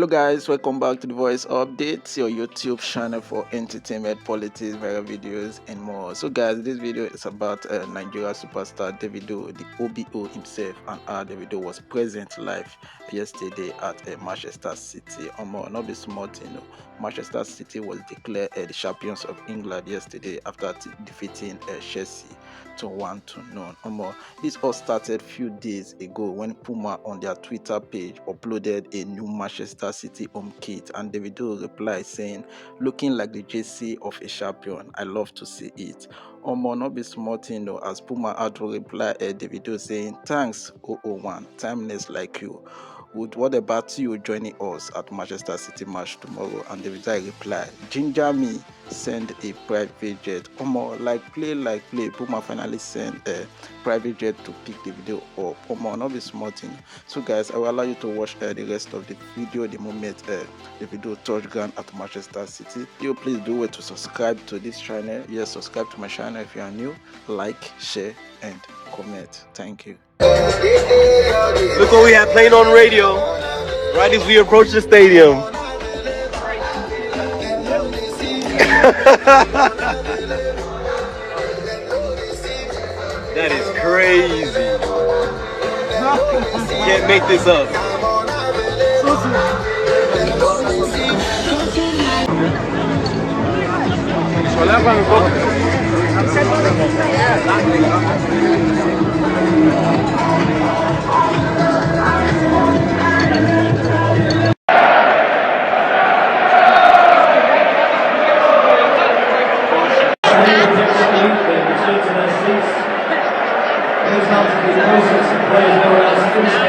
guys, welcome back to the Voice Updates, your YouTube channel for entertainment, politics, viral videos and more. So guys, this video is about Nigeria Superstar Davido, the OBO himself, and how Davido was present live yesterday at Manchester City. Not be small thing, no. Manchester City was declared the champions of England yesterday after defeating Cheasa to 1-0. This all started few days ago when Puma on their Twitter page uploaded a new Manchester City home kit, and Davido replied saying, "Looking like the jersey of a champion. I love to see it." Not be small thing though, as Puma had to reply Davido saying, "Thanks 001, timeless like you. What about you joining us at Manchester City match tomorrow?" And Davido replied, "Ginger me, send a private jet." Like play. Puma finally sent a private jet to pick the video up. Not be small thing. So guys, I will allow you to watch the rest of the video the moment the video touch ground at Manchester City. You please do it to subscribe to this channel. Yes, subscribe to my channel if you are new. Like, share and comment. Thank you. Look what we have playing on radio right as we approach the stadium. That is crazy. You can't make this up. Those have to be the process of players nowhere else.